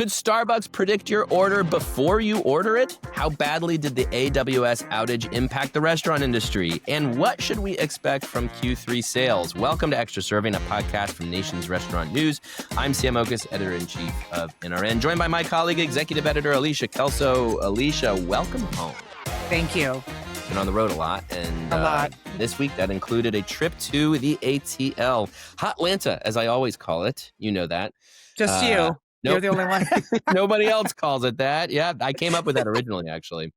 Could Starbucks predict your order before you order it? How badly did the AWS outage impact the restaurant industry? And what should we expect from Q3 sales? Welcome to Extra Serving, a podcast from Nation's Restaurant News. I'm Sam Okus, editor-in-chief of NRN, joined by my colleague, executive editor Alicia Kelso. Alicia, welcome home. Thank you. Been on the road a lot, and A lot. This week that included a trip to the ATL, Hotlanta, as I always call it. You know that. Just you. Nope. You're the only one. Nobody else calls it that. Yeah, I came up with that originally, actually.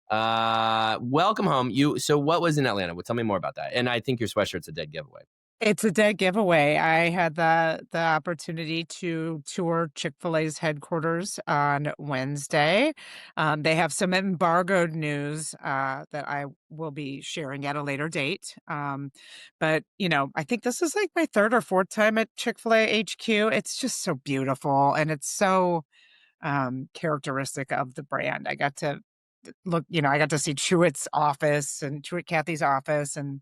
Welcome home. So what was in Atlanta? Well, tell me more about that. And I think your sweatshirt's a dead giveaway. It's a dead giveaway. I had the opportunity to tour Chick-fil-A's headquarters on Wednesday. They have some embargoed news that I will be sharing at a later date. But, I think this is like my third or fourth time at Chick-fil-A HQ. It's just so beautiful, and it's so characteristic of the brand. I got to look, I got to see Truett's office and Truett Cathy's office, and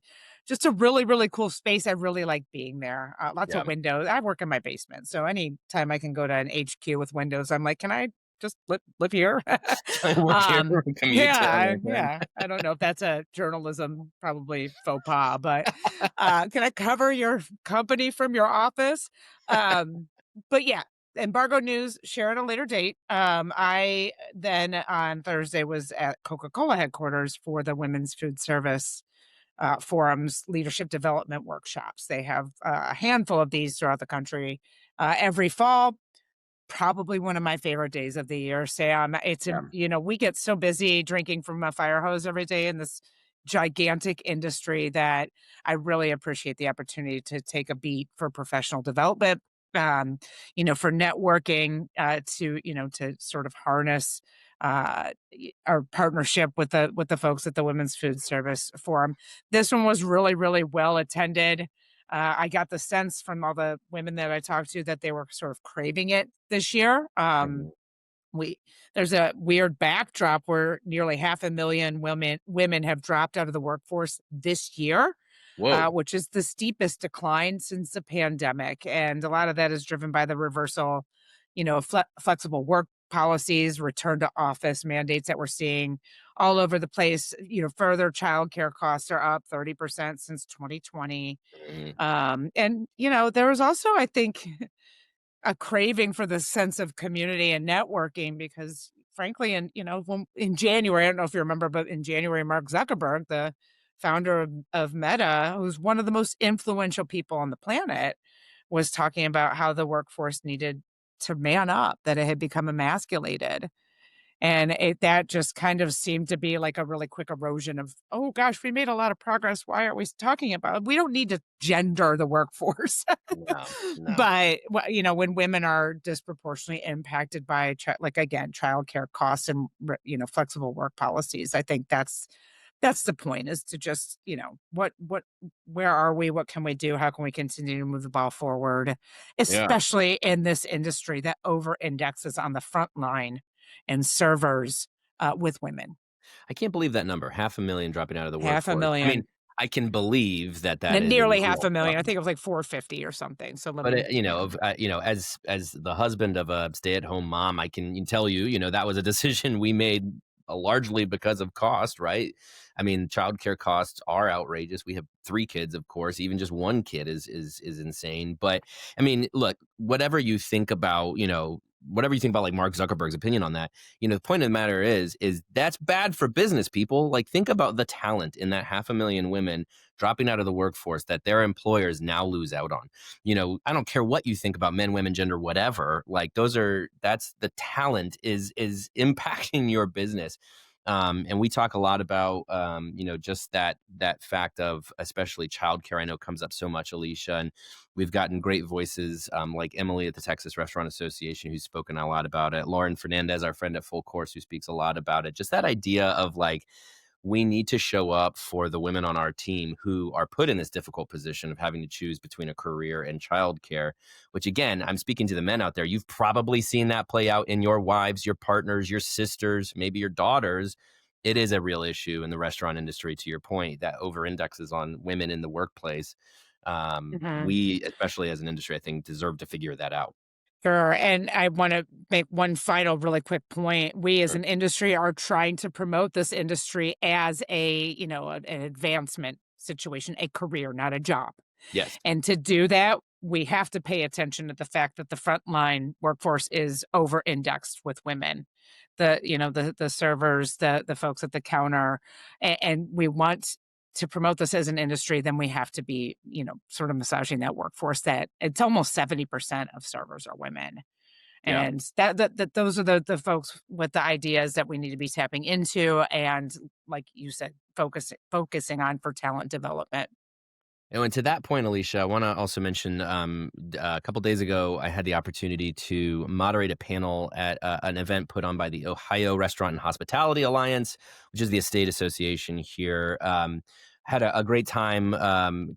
just a really, really cool space. I really like being there. Lots of windows. I work in my basement, so anytime I can go to an HQ with windows, I'm like, can I just live here? Yeah. I don't know if that's a journalism probably faux pas, but can I cover your company from your office? But yeah. Embargo news, share at a later date. I then on Thursday was at Coca-Cola headquarters for the Women's Food Service Forum's leadership development workshops. They have a handful of these throughout the country every fall. Probably one of my favorite days of the year, Sam. It's, we get so busy drinking from a fire hose every day in this gigantic industry that I really appreciate the opportunity to take a beat for professional development. For networking, to sort of harness our partnership with the folks at the Women's Food Service Forum. This one was really, really well attended. I got the sense from all the women that I talked to that they were sort of craving it this year. There's a weird backdrop where nearly 500,000 women have dropped out of the workforce this year. Which is the steepest decline since the pandemic. And a lot of that is driven by the reversal, flexible work policies, return to office mandates that we're seeing all over the place. Further childcare costs are up 30% since 2020. And there was also, I think, a craving for the sense of community and networking because frankly, in January, I don't know if you remember, but in January, Mark Zuckerberg, the founder of Meta, who's one of the most influential people on the planet, was talking about how the workforce needed to man up, that it had become emasculated. And that just kind of seemed to be like a really quick erosion of, oh gosh, we made a lot of progress. Why aren't we talking about it? We don't need to gender the workforce. No. But, when women are disproportionately impacted by, childcare costs and, flexible work policies, I think that's the point, is to just, where are we? What can we do? How can we continue to move the ball forward, especially in this industry that over indexes on the front line and servers with women. I can't believe that number, 500,000 dropping out of the workforce. 500,000. I mean, I can believe that is nearly 500,000. I think it was like 450 or something. So, but as the husband of a stay-at-home mom, I can tell you, that was a decision we made largely because of cost, right? I mean, childcare costs are outrageous. We have 3 kids, of course. Even just 1 kid is insane. But I mean, look, whatever you think about like Mark Zuckerberg's opinion on that, the point of the matter is that's bad for business, people. Like, think about the talent in that 500,000 women dropping out of the workforce that their employers now lose out on. I don't care what you think about men, women, gender, whatever. Like, that's the talent is impacting your business. And we talk a lot about, just that fact of especially childcare. I know comes up so much, Alicia, and we've gotten great voices like Emily at the Texas Restaurant Association, who's spoken a lot about it. Lauren Fernandez, our friend at Full Course, who speaks a lot about it. Just that idea of like, we need to show up for the women on our team who are put in this difficult position of having to choose between a career and childcare, which again, I'm speaking to the men out there. You've probably seen that play out in your wives, your partners, your sisters, maybe your daughters. It is a real issue in the restaurant industry, to your point, that over indexes on women in the workplace. We, especially as an industry, I think, deserve to figure that out. Sure, and I wanna make one final really quick point. We as Sure. an industry are trying to promote this industry as an advancement situation, a career, not a job. Yes. And to do that, we have to pay attention to the fact that the frontline workforce is over-indexed with women. The servers, the folks at the counter, and we want to promote this as an industry, then we have to be, sort of massaging that workforce that it's almost 70% of servers are women. Yeah. And that those are the folks with the ideas that we need to be tapping into and, like you said, focusing on for talent development. And to that point, Alicia, I want to also mention a couple days ago, I had the opportunity to moderate a panel at an event put on by the Ohio Restaurant and Hospitality Alliance, which is the estate association here. Had a great time.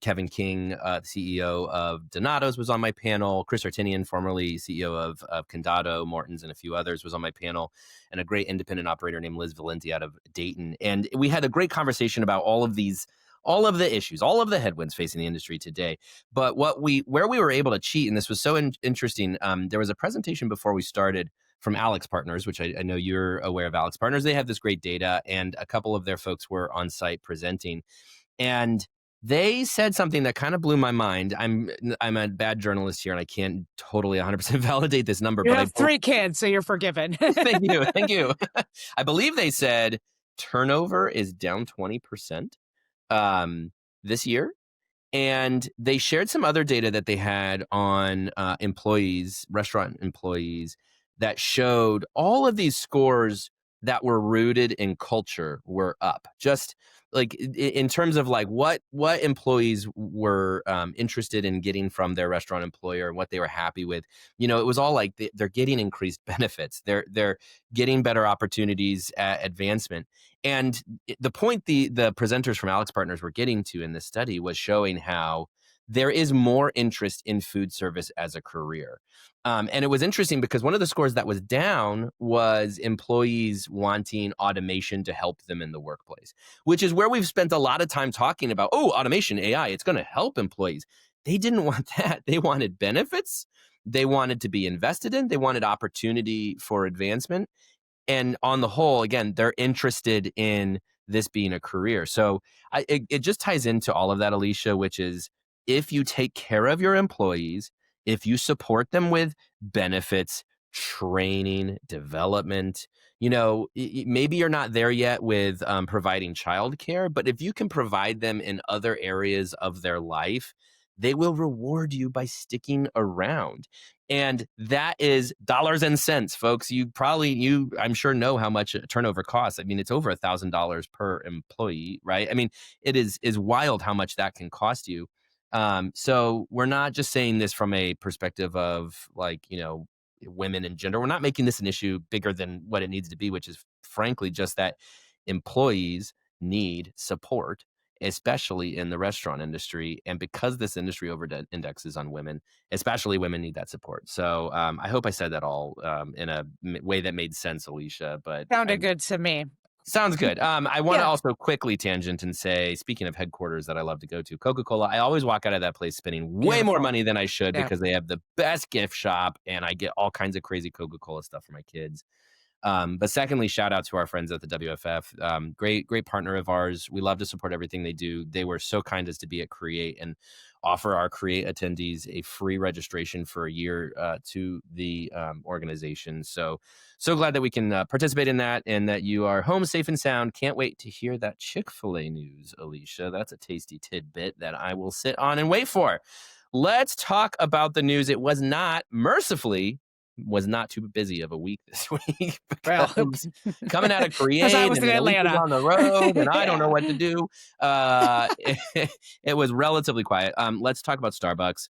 Kevin King, the CEO of Donato's, was on my panel. Chris Artinian, formerly CEO of Condado, Morton's, and a few others, was on my panel. And a great independent operator named Liz Valenti out of Dayton. And we had a great conversation about all of the issues, all of the headwinds facing the industry today. But where we were able to cheat, and this was so interesting, there was a presentation before we started from Alex Partners, which I know you're aware of Alex Partners. They have this great data, and a couple of their folks were on site presenting. And they said something that kind of blew my mind. I'm a bad journalist here, and I can't totally 100% validate this number, You but have 3 kids, so you're forgiven. thank you, thank you. I believe they said turnover is down 20% um, this year. And they shared some other data that they had on employees, restaurant employees, that showed all of these scores that were rooted in culture were up. Just like in terms of like what employees were interested in getting from their restaurant employer and what they were happy with. It was all like they're getting increased benefits. They're getting better opportunities at advancement. And the point the presenters from Alex Partners were getting to in this study was showing how there is more interest in food service as a career. And it was interesting because one of the scores that was down was employees wanting automation to help them in the workplace, which is where we've spent a lot of time talking about, oh, automation, AI, it's going to help employees. They didn't want that. They wanted benefits. They wanted to be invested in. They wanted opportunity for advancement. And on the whole, again, they're interested in this being a career. So it just ties into all of that, Alicia, which is if you take care of your employees, if you support them with benefits, training, development, maybe you're not there yet with providing childcare, but if you can provide them in other areas of their life, they will reward you by sticking around. And that is dollars and cents, folks. I'm sure know how much a turnover costs. I mean, it's over $1,000 per employee, right? I mean, it is wild how much that can cost you. So we're not just saying this from a perspective of like, women and gender. We're not making this an issue bigger than what it needs to be, which is frankly just that employees need support, especially in the restaurant industry. And because this industry over indexes on women, especially women need that support. So I hope I said that all in a way that made sense, Alicia. But Sounded good to me. sounds good. I want to Yeah. also quickly tangent and say, speaking of headquarters that I love to go to, Coca-Cola, I always walk out of that place spending way more Beautiful. money than I should Yeah. because they have the best gift shop and I get all kinds of crazy Coca-Cola stuff for my kids. But secondly, shout out to our friends at the WFF. Great partner of ours. We love to support everything they do. They were so kind as to be at Create and offer our Create attendees a free registration for a year to the organization. So glad that we can participate in that and that you are home safe and sound. Can't wait to hear that Chick-fil-A news, Alicia. That's a tasty tidbit that I will sit on and wait for. Let's talk about the news. It was not, mercifully, was not too busy of a week this week Well, because coming out of because I Create was and in then Alicia's Atlanta. on the road and I don't know Yeah. what to do. It was relatively quiet. Let's talk about Starbucks.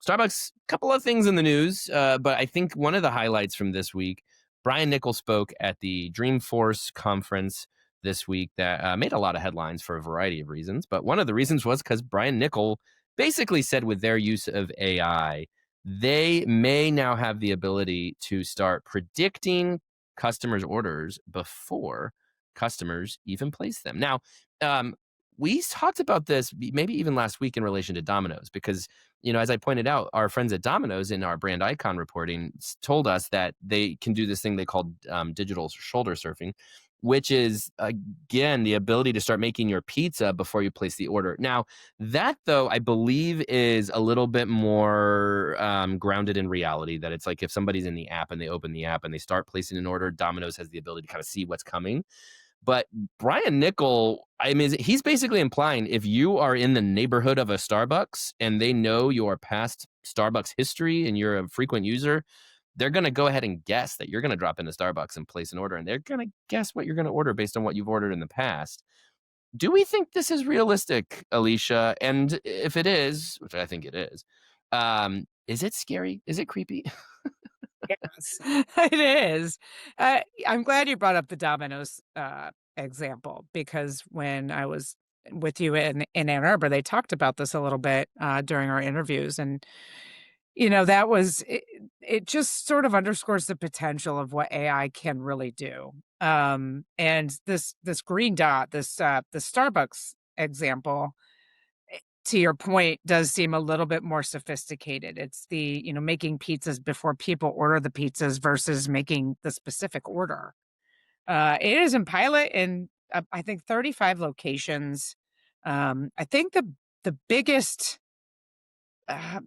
Starbucks, a couple of things in the news, but I think one of the highlights from this week, Brian Nichols spoke at the Dreamforce conference this week that made a lot of headlines for a variety of reasons. But one of the reasons was because Brian Nichols basically said with their use of AI, they may now have the ability to start predicting customers' orders before customers even place them. Now, we talked about this maybe even last week in relation to Domino's because as I pointed out, our friends at Domino's in our brand icon reporting told us that they can do this thing they call digital shoulder surfing, which is, again, the ability to start making your pizza before you place the order. Now, that, though, I believe is a little bit more grounded in reality, that it's like if somebody's in the app and they open the app and they start placing an order, Domino's has the ability to kind of see what's coming. But Brian Nickel, I mean, he's basically implying if you are in the neighborhood of a Starbucks and they know your past Starbucks history and you're a frequent user, they're going to go ahead and guess that you're going to drop into Starbucks and place an order. And they're going to guess what you're going to order based on what you've ordered in the past. Do we think this is realistic, Alicia? And if it is, which I think it is it scary? Is it creepy? Yes, it is. I'm glad you brought up the Domino's, example because when I was with you in Ann Arbor, they talked about this a little bit, during our interviews, and, that was it just sort of underscores the potential of what AI can really do. And this green dot, the Starbucks example, to your point, does seem a little bit more sophisticated. It's making pizzas before people order the pizzas versus making the specific order. It is in pilot in, I think 35 locations. I think the biggest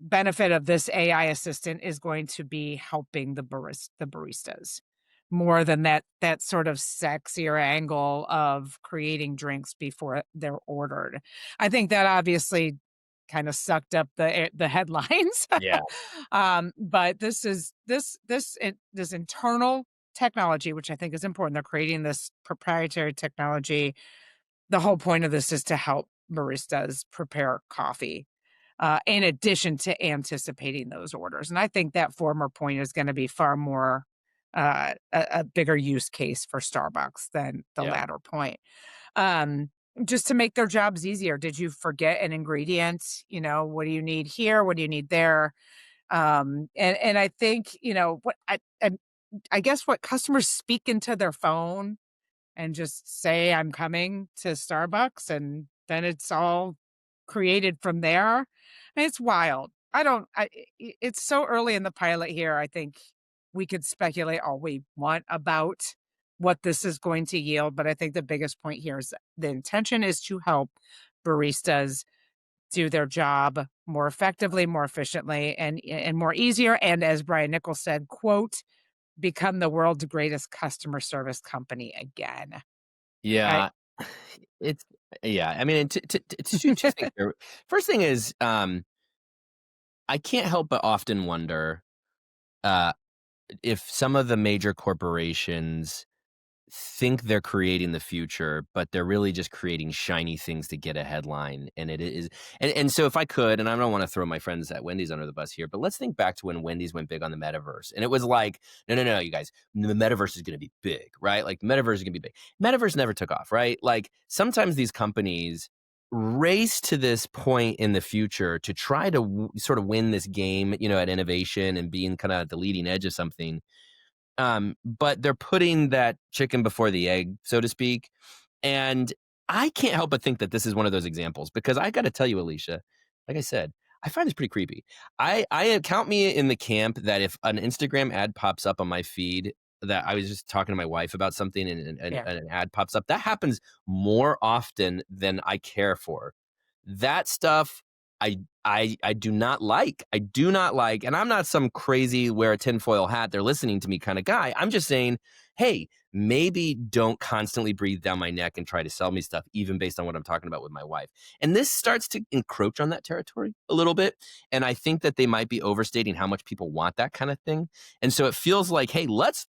benefit of this AI assistant is going to be helping the baristas more than that sort of sexier angle of creating drinks before they're ordered. I think that obviously kind of sucked up the headlines. Yeah. But this internal technology, which I think is important. They're creating this proprietary technology. The whole point of this is to help baristas prepare coffee in addition to anticipating those orders. And I think that former point is going to be far more a bigger use case for Starbucks than the Yeah. latter point. Um, just to make their jobs easier. Did you forget an ingredient? What do you need here? What do you need there? And I think, I guess what customers speak into their phone and just say, "I'm coming to Starbucks," and then it's all created from there. It's wild. I don't it's so early in the pilot here, I think we could speculate all we want about what this is going to yield, but I think the biggest point here is that the intention is to help baristas do their job more effectively, more efficiently, and more easier, and as Brian Nichols said, quote, "Become the world's greatest customer service company again." I Yeah. It's yeah, I mean, it's 2 things here. First thing is, I can't help but often wonder, uh, if some of the major corporations think they're creating the future, but they're really just creating shiny things to get a headline. And it is, and so if I could, and I don't want to throw my friends at Wendy's under the bus here, but let's think back to when Wendy's went big on the metaverse. And it was like, no, no, no, you guys, the metaverse is going to be big, right? Like the metaverse is going to be big. Metaverse never took off, right? Like sometimes these companies race to this point in the future to try to sort of win this game, at innovation and being kind of at the leading edge of something, but they're putting that chicken before the egg, so to speak. And I can't help but think that this is one of those examples because I got to tell you, Alicia, like I said, I find this pretty creepy. I count me in the camp that if an Instagram ad pops up on my feed, that I was just talking to my wife about something and yeah. an ad pops up, that happens more often than I care for. That stuff I do not like. I do not like, and I'm not some crazy wear a tinfoil hat, they're listening to me kind of guy. I'm just saying, hey, maybe don't constantly breathe down my neck and try to sell me stuff, even based on what I'm talking about with my wife. And this starts to encroach on that territory a little bit. And I think that they might be overstating how much people want that kind of thing. And so it feels like, hey, let's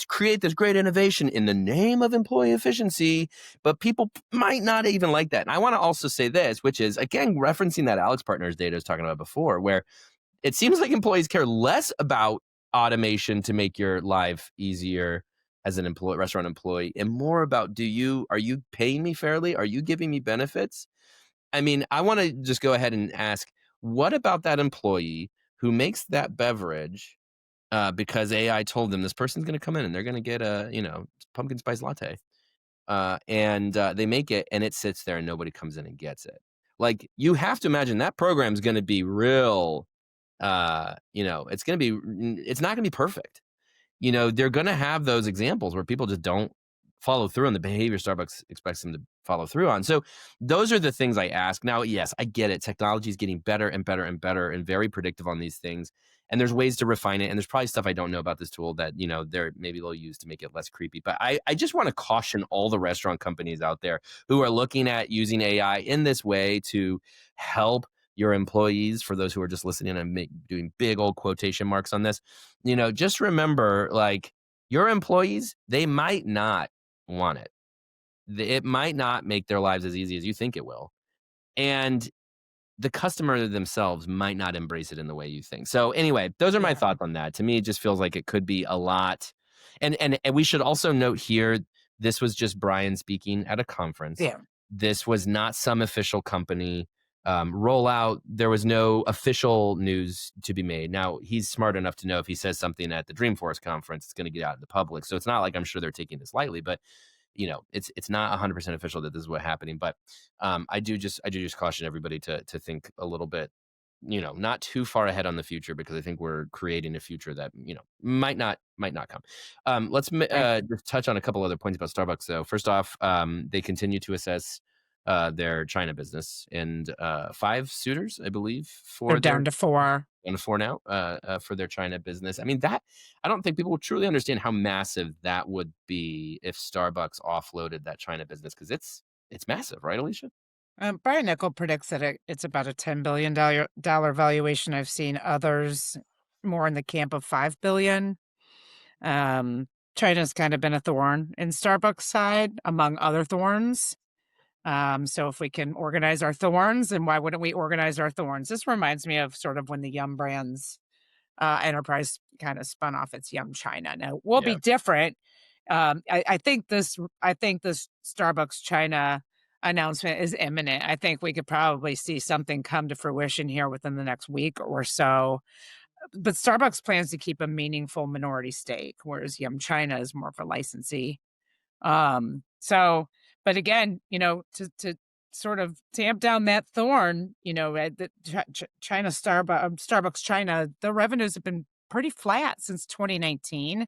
create this great innovation in the name of employee efficiency, but people might not even like that. And I want to also say this, which is again referencing that Alex Partners data I was talking about before, where it seems like employees care less about automation to make your life easier as an employee, restaurant employee, and more about are you paying me fairly? Are you giving me benefits? I mean, I want to just go ahead and ask, what about that employee who makes that beverage because AI told them this person's going to come in and they're going to get a pumpkin spice latte, and they make it and it sits there and nobody comes in and gets it. Like, you have to imagine that program's gonna be real, it's gonna be it's not gonna be perfect. They're gonna have those examples where people just don't follow through on the behavior Starbucks expects them to follow through on. So those are the things I ask. Now, yes, I get it. Technology is getting better and better and better and very predictive on these things. And there's ways to refine it. And there's probably stuff I don't know about this tool that, they'll use to make it less creepy. But I just want to caution all the restaurant companies out there who are looking at using AI in this way to help your employees, for those who are just listening and doing big old quotation marks on this, just remember, like, your employees, they might not want it. It might not make their lives as easy as you think it will. And the customer themselves might not embrace it in the way you think. So anyway, those are my Yeah. thoughts on that. To me, it just feels like it could be a lot. And we should also note here, this was just Brian speaking at a conference. Yeah. This was not some official company rollout. There was no official news to be made. Now, he's smart enough to know if he says something at the Dreamforce conference, it's going to get out in the public. So it's not like I'm sure they're taking this lightly, but it's not 100% official that this is what's happening. But I do just caution everybody to think a little bit, not too far ahead on the future, because I think we're creating a future that might not come. Right. Just touch on a couple other points about Starbucks. So first off, they continue to assess their China business, and five suitors, I believe, They're for their down to 4. on the floor now, for their China business. I mean, that I don't think people will truly understand how massive that would be if Starbucks offloaded that China business, because it's massive, right, Alicia? Brian Nickel predicts that it's about a $10 billion valuation. I've seen others more in the camp of 5 billion. Um, China's kind of been a thorn in Starbucks' side, among other thorns. So if we can organize our thorns, then why wouldn't we organize our thorns? This reminds me of sort of when the Yum Brands enterprise kind of spun off its Yum China. Now we'll be Yeah, different. I think this Starbucks China announcement is imminent. I think we could probably see something come to fruition here within the next week or so. But Starbucks plans to keep a meaningful minority stake, whereas Yum China is more of a licensee. So, but again, to sort of tamp down that thorn, the China Starbucks China, the revenues have been pretty flat since 2019.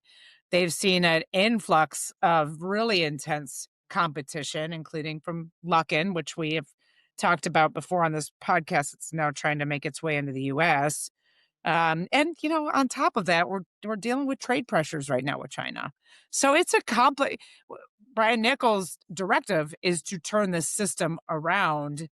They've seen an influx of really intense competition, including from Luckin, which we have talked about before on this podcast. It's now trying to make its way into the US. And on top of that, we're dealing with trade pressures right now with China. So it's a complex. Brian Nichols' directive is to turn this system around,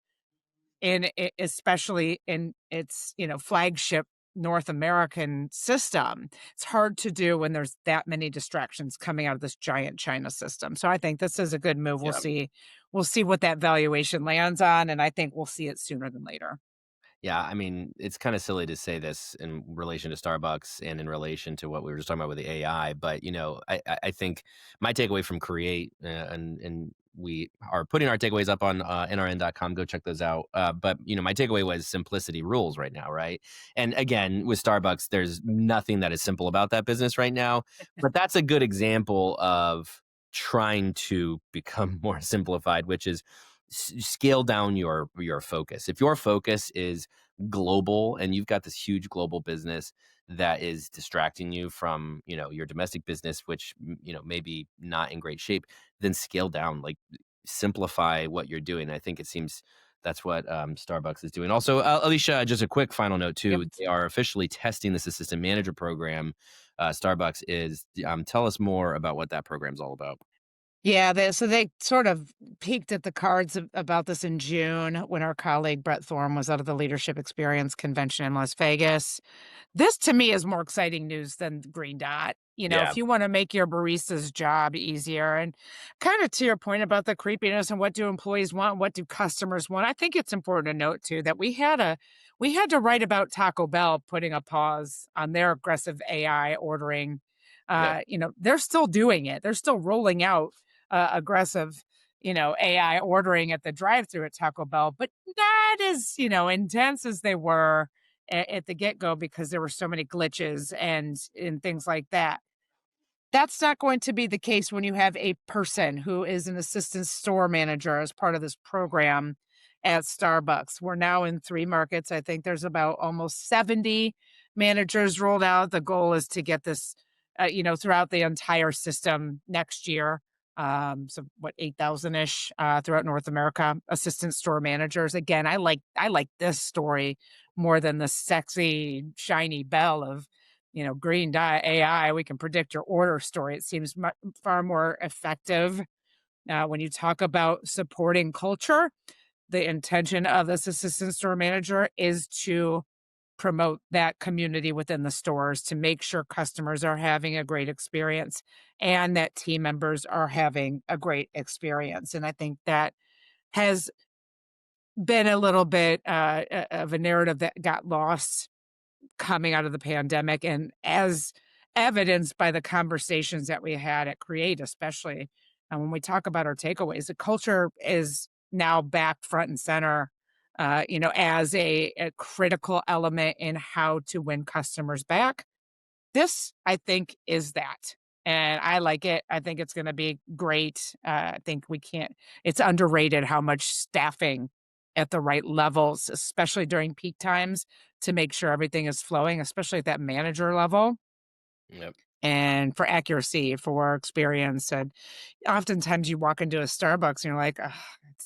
especially in its flagship North American system. It's hard to do when there's that many distractions coming out of this giant China system. So I think this is a good move. We'll yeah. see. We'll see what that valuation lands on, and I think we'll see it sooner than later. Yeah, I mean, it's kinda silly to say this in relation to Starbucks and in relation to what we were just talking about with the AI, but, I think my takeaway from Create, and we are putting our takeaways up on, nrn.com, go check those out, but, my takeaway was simplicity rules right now, right? And again, with Starbucks, there's nothing that is simple about that business right now, but that's a good example of trying to become more simplified, which is scale down your focus. If your focus is global and you've got this huge global business that is distracting you from your domestic business, which maybe not in great shape, then scale down, like, simplify what you're doing. I think it seems that's what Starbucks is doing. Also, Alicia, just a quick final note Yep. too, they are officially testing this assistant manager program. Starbucks is. Tell us more about what that program's all about. Yeah, they sort of peeked at the cards about this in June when our colleague Brett Thorne was out of the Leadership Experience convention in Las Vegas. This to me is more exciting news than Green Dot. Yeah, If you want to make your barista's job easier, and kind of to your point about the creepiness and what do employees want, what do customers want, I think it's important to note too that we had to write about Taco Bell putting a pause on their aggressive AI ordering. yeah, They're still doing it. They're still rolling out aggressive, AI ordering at the drive-through at Taco Bell, but not as, intense as they were at the get-go because there were so many glitches and things like that. That's not going to be the case when you have a person who is an assistant store manager as part of this program. at Starbucks. We're now in 3 markets. I think there's about almost 70 managers rolled out. The goal is to get this, throughout the entire system next year. So what, 8,000-ish, throughout North America, assistant store managers. Again, I like this story more than the sexy, shiny bell of, green dot AI, we can predict your order story. It seems far more effective. When you talk about supporting culture, the intention of this assistant store manager is to promote that community within the stores to make sure customers are having a great experience and that team members are having a great experience. And I think that has been a little bit of a narrative that got lost coming out of the pandemic, and as evidenced by the conversations that we had at Create, especially, and when we talk about our takeaways, the culture is now back front and center, as a critical element in how to win customers back. This, I think, is that, and I like it. I think it's gonna be great. I think we can't it's underrated how much staffing at the right levels, especially during peak times, to make sure everything is flowing, especially at that manager level, Yep. and for accuracy, for experience, and oftentimes you walk into a Starbucks and you're like, "Ugh,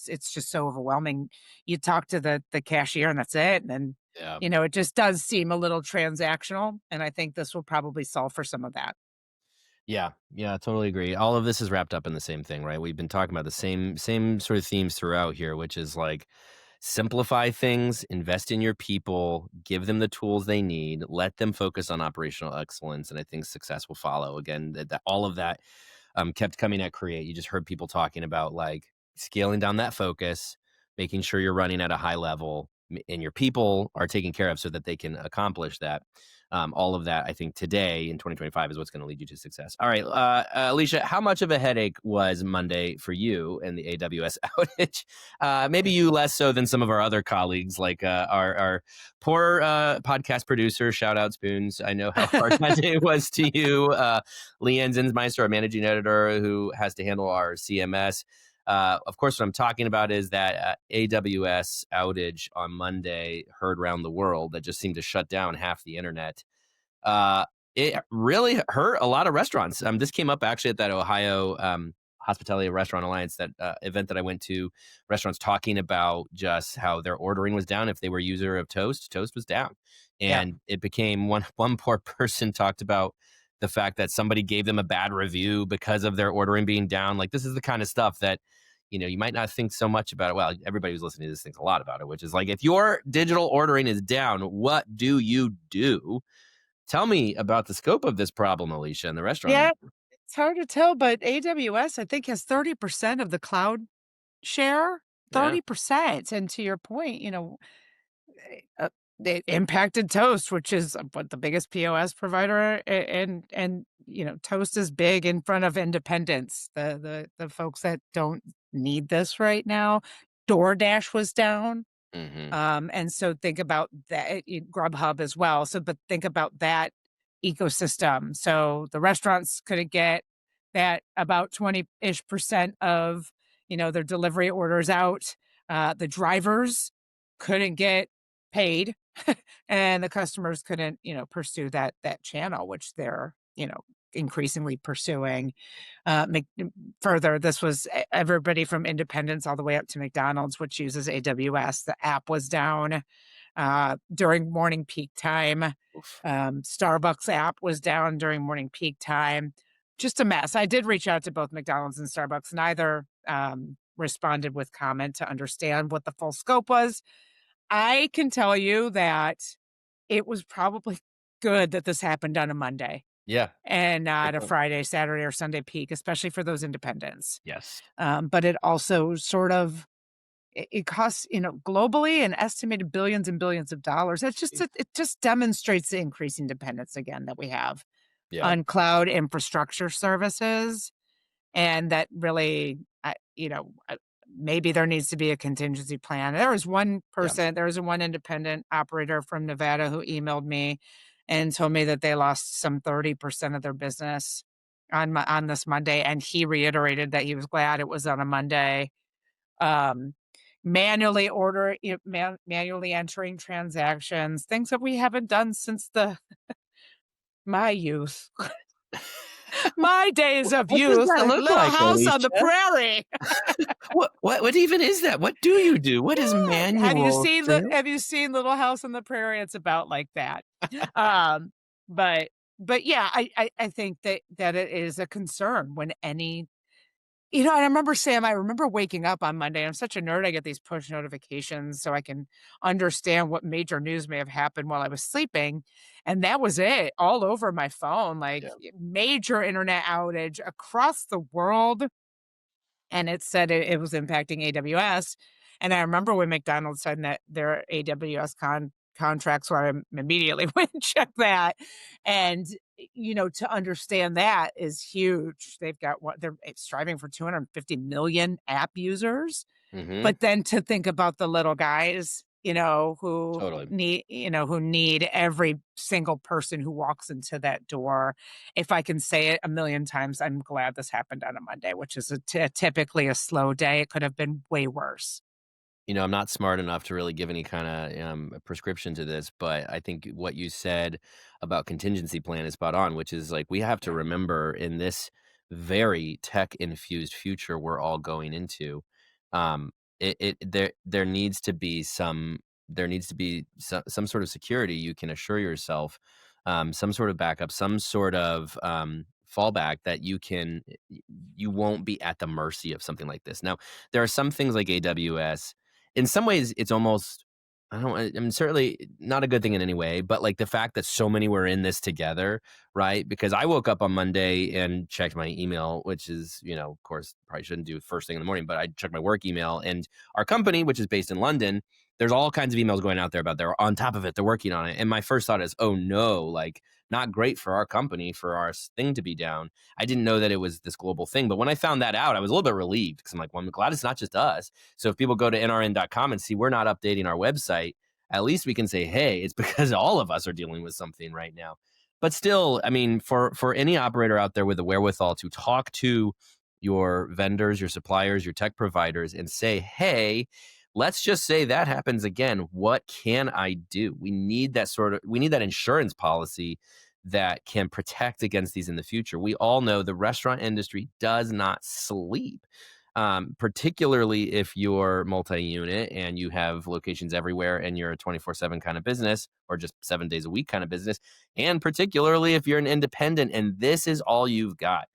it's just so overwhelming." You talk to the cashier and that's it, and, Yeah. it just does seem a little transactional, and I think this will probably solve for some of that. Yeah, yeah, totally agree. All of this is wrapped up in the same thing, right? We've been talking about the same sort of themes throughout here, which is like simplify things, invest in your people, give them the tools they need, let them focus on operational excellence, and I think success will follow. Again, that all of that kept coming at Create. You just heard people talking about like scaling down that focus, making sure you're running at a high level, and your people are taken care of so that they can accomplish that. All of that, I think, today in 2025 is what's going to lead you to success. All right, Alicia, how much of a headache was Monday for you and the AWS outage? Maybe you less so than some of our other colleagues, like our poor podcast producer. Shout out Spoons. I know how hard that day was to you. Leanne Zinsmeister, our managing editor, who has to handle our CMS. Of course, what I'm talking about is that AWS outage on Monday heard around the world that just seemed to shut down half the internet. Uh, it really hurt a lot of restaurants. This came up actually at that Ohio Hospitality Restaurant Alliance, that event that I went to. Restaurants talking about just how their ordering was down. If they were a user of Toast, Toast was down, Yeah. and it became one poor person talked about the fact that somebody gave them a bad review because of their ordering being down. Like, this is the kind of stuff that you might not think so much about it. Well, everybody who's listening to this thinks a lot about it, which is like, if your digital ordering is down, what do you do? Tell me about the scope of this problem, Alicia, in the restaurant Yeah, industry. it's hard to tell, but AWS, I think, has 30% of the cloud share, Yeah. 30%, and to your point, it impacted Toast, which is what the biggest POS provider, and Toast is big in front of independents, the folks that don't need this right now. DoorDash was down. Hmm. And so think about that, Grubhub as well. So, but think about that ecosystem. So the restaurants couldn't get that about 20-ish% of, their delivery orders out. The drivers couldn't get paid and the customers couldn't, pursue that channel, which they're, increasingly pursuing. Further, this was everybody from independents all the way up to McDonald's, which uses AWS. The app was down during morning peak time. Oof. Starbucks app was down during morning peak time. Just a mess. I did reach out to both McDonald's and Starbucks. Neither responded with comment to understand what the full scope was. I can tell you that it was probably good that this happened on a Monday Yeah. and Great not a point. Friday, Saturday, or Sunday peak, especially for those independents. Yes. But it also sort of it costs, globally an estimated billions and billions of dollars. It just demonstrates the increasing dependence again that we have Yeah. on cloud infrastructure services, and that really, maybe there needs to be a contingency plan. Yeah. There was one independent operator from Nevada who emailed me and told me that they lost some 30% of their business on this Monday, and he reiterated that he was glad it was on a Monday. Um, manually entering transactions, things that we haven't done since the my youth, my days of What does youth, that like look Little like, House on the Alicia? Prairie. What even is that? What do you do? What is Yeah, manual sale? have you seen Little House on the Prairie? It's about like that. Um, but yeah, I think that it is a concern when any and I remember, Sam, I remember waking up on Monday. I'm such a nerd. I get these push notifications so I can understand what major news may have happened while I was sleeping. And that was it all over my phone, like Yeah. major internet outage across the world. And it said it was impacting AWS. And I remember when McDonald's said that their AWS contracts where I immediately went and checked that. And, to understand that is huge. They've got what they're striving for 250 million app users. Mhm. But then to think about the little guys, Totally. who need every single person who walks into that door. If I can say it a million times, I'm glad this happened on a Monday, which is typically a slow day. It could have been way worse. I'm not smart enough to really give any kinda, prescription to this, but I think what you said about contingency plan is spot on, which is, like, we have to Yeah. remember in this very tech-infused future we're all going into, um, there needs to be some sort of security you can assure yourself, some sort of backup, some sort of, fallback that you won't be at the mercy of something like this. Now, there are some things like AWS. In some ways, it's almost I mean, certainly not a good thing in any way, but, like, the fact that so many were in this together, right? Because I woke up on Monday and checked my email, which is, of course, probably shouldn't do first thing in the morning, but I checked my work email, and our company, which is based in London, there's all kinds of emails going out there about they're on top of it, they're working on it, and my first thought is, "Oh, no, like, not great for our company for our thing to be down." I didn't know that it was this global thing, but when I found that out, I was a little bit relieved because I'm like, "Well, I'm glad it's not just us." So if people go to nrn.com and see we're not updating our website, at least we can say, hey, it's because all of us are dealing with something right now. But still, I mean, for any operator out there with the wherewithal to talk to your vendors, your suppliers, your tech providers, and say, hey, let's just say that happens again. What can I do? We need that insurance policy that can protect against these in the future. We all know the restaurant industry does not sleep, particularly if you're multi-unit and you have locations everywhere and you're a 24/7 kind of business or just 7 days a week kind of business, and particularly if you're an independent and this is all you've got.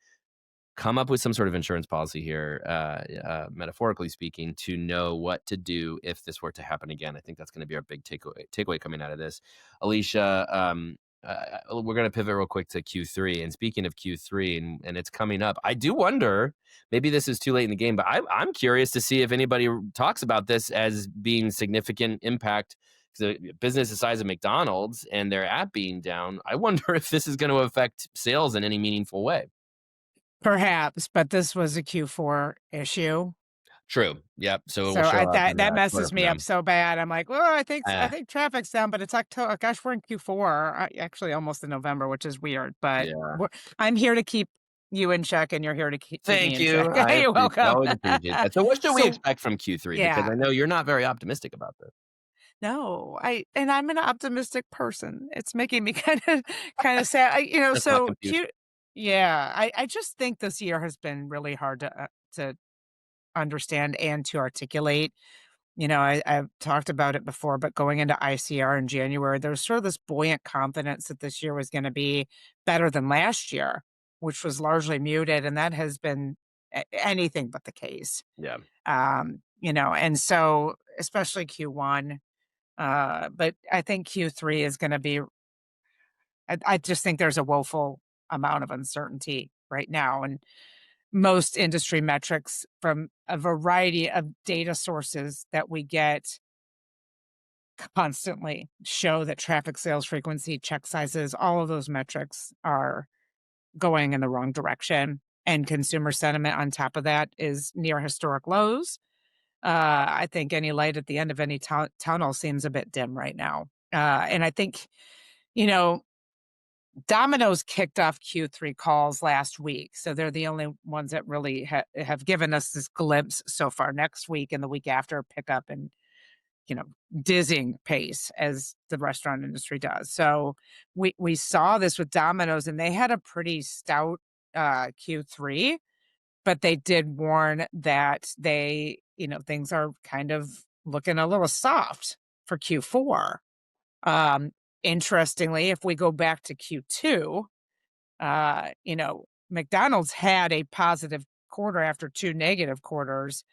Come up with some sort of insurance policy here, metaphorically speaking, to know what to do if this were to happen again. I think that's going to be our big takeaway coming out of this. Alicia, we're going to pivot real quick to Q3. And speaking of Q3, and it's coming up, I do wonder, maybe this is too late in the game, but I'm curious to see if anybody talks about this as being significant impact. The business the size of McDonald's and their app being down. I wonder if this is going to affect sales in any meaningful way. Perhaps, but this was a Q4 issue. True. Yep. So it will So show I up that in that quarter messes from me now. up so bad. I'm like, "Well, I Ah, think traffic's down, but it's October. Gosh, we're in Q4, actually almost in November, which is weird, but yeah. I'm here to keep you in check, and you're here to keep me Thank in check." you. I You're welcome. always appreciate that. So what should we So, expect from Q3? Because yeah. I know you're not very optimistic about this. No, I'm an optimistic person. It's making me kinda sad. Let's not So confuse. Q Yeah, I just think this year has been really hard to understand and to articulate. I've talked about it before, but going into ICR in January, there was sort of this buoyant confidence that this year was gonna be better than last year, which was largely muted, and that has been anything but the case. Yeah. And so especially Q1, but I think Q3 is gonna be I just think there's a woeful amount of uncertainty right now, and most industry metrics from a variety of data sources that we get constantly show that traffic sales frequency, check sizes, all of those metrics are going in the wrong direction. And consumer sentiment on top of that is near historic lows. I think any light at the end of any tunnel seems a bit dim right now. And I think, you know, Domino's kicked off Q3 calls last week, so they're the only ones that really have given us this glimpse so far. Next week and the week after pick up and, you know, dizzying pace as the restaurant industry does. So we saw this with Domino's, and they had a pretty stout Q3, but they did warn that they, you know, things are kind of looking a little soft for Q4. Um, Interestingly, if we go back to Q2, you know, McDonald's had a positive quarter after two negative quarters,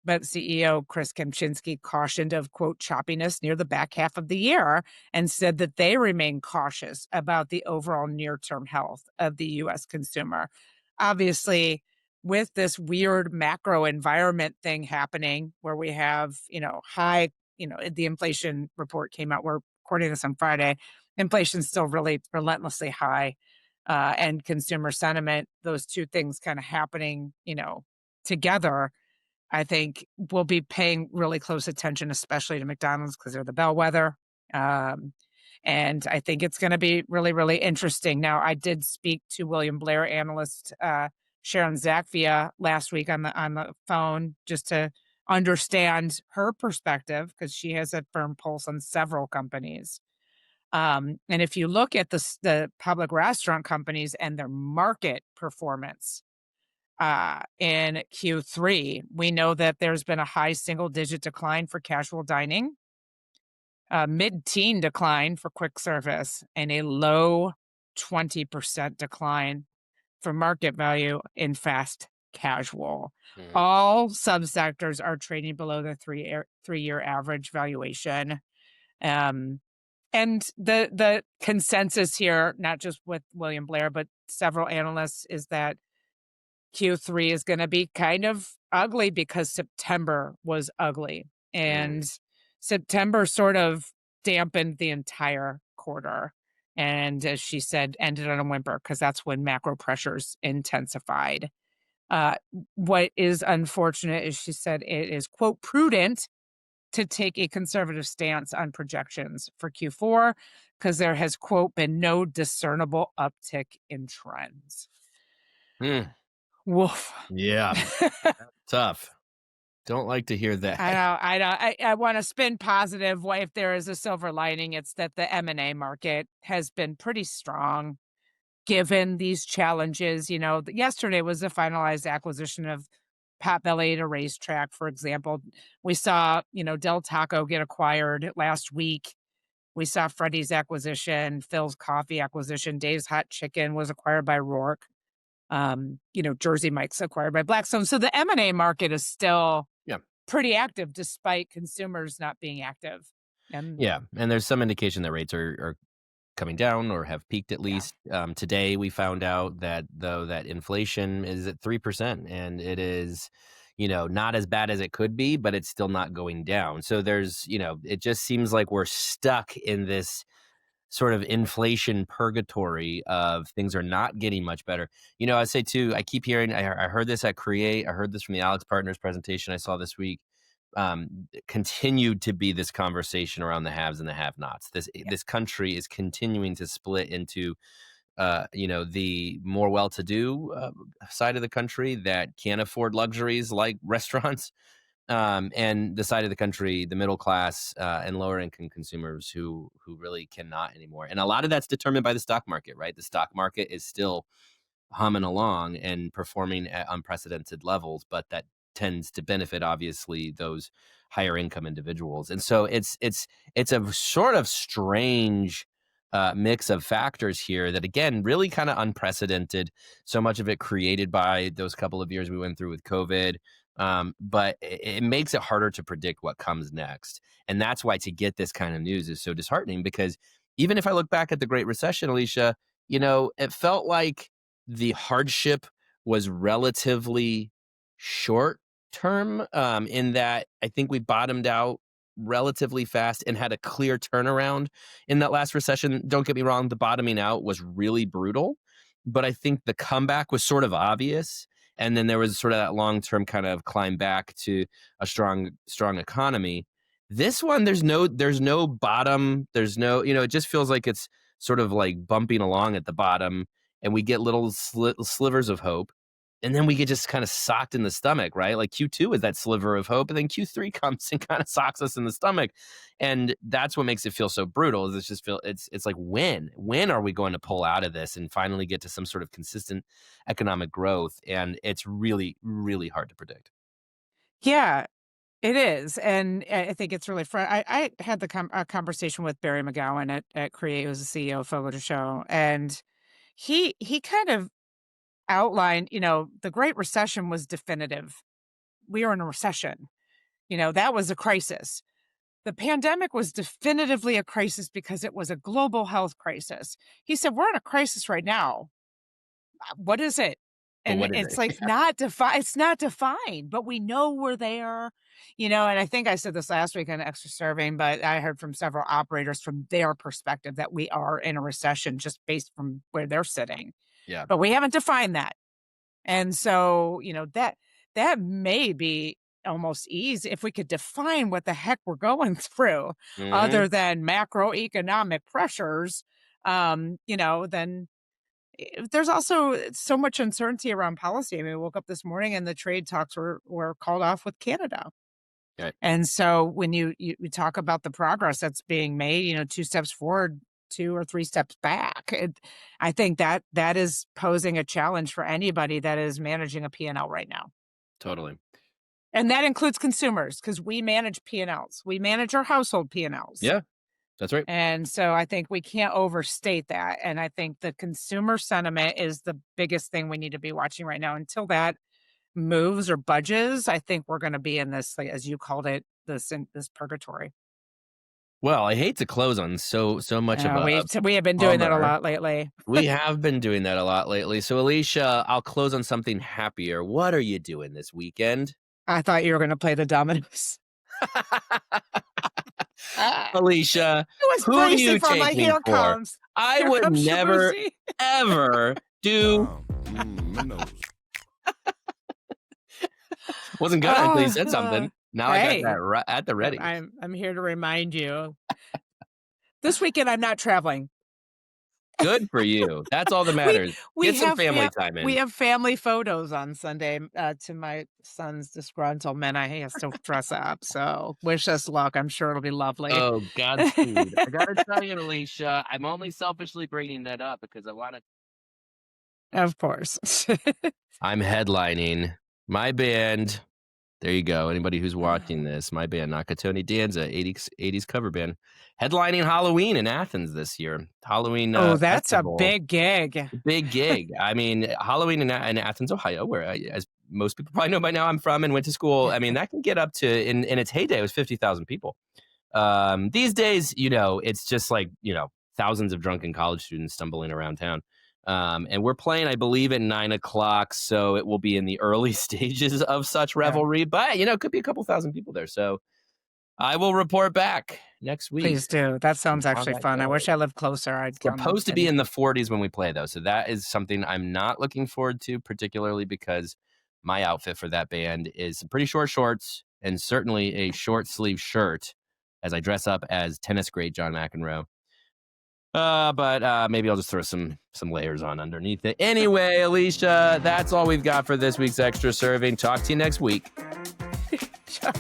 but CEO Chris Kempczinski cautioned of, quote, choppiness near the back half of the year and said that they remain cautious about the overall near term health of the US consumer. Obviously, with this weird macro environment thing happening where we have, you know, high, you know, the inflation report came out, we're recording this on Friday, inflation's still really relentlessly high. And consumer sentiment, those two things kind of happening, you know, together, I think we'll be paying really close attention, especially to McDonald's because they're the bellwether. Um, and I think it's going to be really, really interesting. Now, I did speak to William Blair analyst Sharon Zakvia last week on the phone just to understand her perspective because she has a firm pulse on several companies. And if you look at the public restaurant companies and their market performance, in Q3, we know that there's been a high single-digit decline for casual dining, a mid-teen decline for quick service, and a low 20% decline for market value in fast casual. Mhm. All subsectors are trading below the three-year average valuation. Um, and the consensus here, not just with William Blair, but several analysts, is that Q3 is gonna be kind of ugly because September was ugly, Mm. and September sort of dampened the entire quarter, and as she said, ended on a whimper because that's when macro pressures intensified. Uh, what is unfortunate is she said it is, quote, "prudent" to take a conservative stance on projections for Q4 because there has, quote, "been no discernible uptick in trends." Mm. Woof. Yeah, tough. Don't like to hear I that. know, I know. I wanna spin positive. What if there is a silver lining, it's that the M&A market has been pretty strong given these challenges. You know, yesterday was the finalized acquisition of Potbelly at a racetrack, for example. We saw, you know, Del Taco get acquired last week. We saw Freddy's acquisition, Phil's Coffee acquisition, Dave's Hot Chicken was acquired by Rourke. You know, Jersey Mike's acquired by Blackstone. So the M&A market is still Yeah. pretty active despite consumers not being active. And Yeah, and there's some indication that rates are coming down or have peaked at yeah, least. Today we found out that though that inflation is at 3% and it is, not as bad as it could be, but it's still not going down. So there's, it just seems like we're stuck in this sort of inflation purgatory of things are not getting much better. I'd say too, I keep hearing, I heard this at Create, I heard this from the Alex Partners presentation I saw this week. Continued to be this conversation around the haves and the have-nots. This yeah, this country is continuing to split into, the more well-to-do side of the country that can't afford luxuries like restaurants, and the side of the country, the middle class and lower income consumers who really cannot anymore. And a lot of that's determined by the stock market, right? The stock market is still humming along and performing at unprecedented levels, but that tends to benefit obviously those higher income individuals. And so it's a sort of strange mix of factors here that again really kind of unprecedented. So much of it created by those couple of years we went through with COVID. But it makes it harder to predict what comes next. And that's why to get this kind of news is so disheartening because even if I look back at the Great Recession, Alicia, it felt like the hardship was relatively short term, in that I think we bottomed out relatively fast and had a clear turnaround in that last recession. Don't get me wrong, the bottoming out was really brutal, but I think the comeback was sort of obvious. And then there was sort of that long term kind of climb back to a strong economy. This one, there's no bottom. There's no, it just feels like it's sort of like bumping along at the bottom, and we get little slivers of hope. And then we get just kind of socked in the stomach, right? Like Q2 is that sliver of hope, and then Q3 comes and kind of socks us in the stomach. And that's what makes it feel so brutal. Is it's just feel it's like when are we going to pull out of this and finally get to some sort of consistent economic growth? And it's really, really hard to predict. Yeah, it is, and I think it's really I had a conversation with Barry McGowan at Create, who's the CEO of Fogo de Show, and he kind of outlined, the Great Recession was definitive. We are in a recession. That was a crisis. The pandemic was definitively a crisis because it was a global health crisis. He said, "We're in a crisis right now. What is it?" But And what is it's it? like it's not defined, but we know we're there, and I think I said this last week on Extra Serving, but I heard from several operators from their perspective that we are in a recession just based from where they're sitting. Yeah. But we haven't defined that. And so, that may be almost easy if we could define what the heck we're going through Hmm. other than macroeconomic pressures, then there's also so much uncertainty around policy. I mean, we woke up this morning and the trade talks were called off with Canada. Right. And so when you talk about the progress that's being made, 2 steps forward, 2 or 3 steps back, I think that is posing a challenge for anybody that is managing a P&L right now. Totally. And that includes consumers because we manage P&Ls. We manage our household P&Ls. Yeah, that's right. And so I think we can't overstate that. And I think the consumer sentiment is the biggest thing we need to be watching right now. Until that moves or budges, I think we're gonna be in this, like, as you called it, this purgatory. Well, I hate to close on so much of a We have been doing that a bummer. lot lately. We have been doing that a lot lately. So, Alicia, I'll close on something happier. What are you doing this weekend? I thought you were gonna play the dominoes. Ah, Alicia, I was who do you bracing for my take me here for? comes. I Here would comes never, Shabuzi. ever do. Minnows. Wasn't gonna until you Oh, said something. Now I got hey, that at the ready. I'm here to remind you. This weekend, I'm not traveling. Good for you. That's all that We matters. we Get some have family fam time we in. have family photos on Sunday, to my son's disgruntlement. He has to dress up, so wish us luck. I'm sure it'll be lovely. Oh, Godspeed. I gotta tell you, Alicia, I'm only selfishly bringing that up because I want to. Of course. I'm headlining my band. There you go. Anybody who's watching this, my band, Nakatoni Danza, 80s cover band, headlining Halloween in Athens this year. Halloween Oh, that's a festival. big gig. Big gig. I mean, Halloween in Athens, Ohio, where as most people probably know by now, I'm from and went to school. I mean, that can get up to in its heyday, it was 50,000 people. These days, it's just like thousands of drunken college students stumbling around town. And we're playing, I believe, at 9 o'clock, so it will be in the early stages of such Yeah, revelry. But it could be a couple thousand people there. So I will report back next week please do. That on sounds how actually that fun. I goes. wish I lived closer. I'd come Supposed to be and in the 40s when we play, though. So that is something I'm not looking forward to, particularly because my outfit for that band is some pretty short shorts and certainly a short sleeve shirt as I dress up as tennis great John McEnroe. But maybe I'll just throw some layers on underneath it. Anyway, Alicia, that's all we've got for this week's Extra Serving. Talk to you next week. John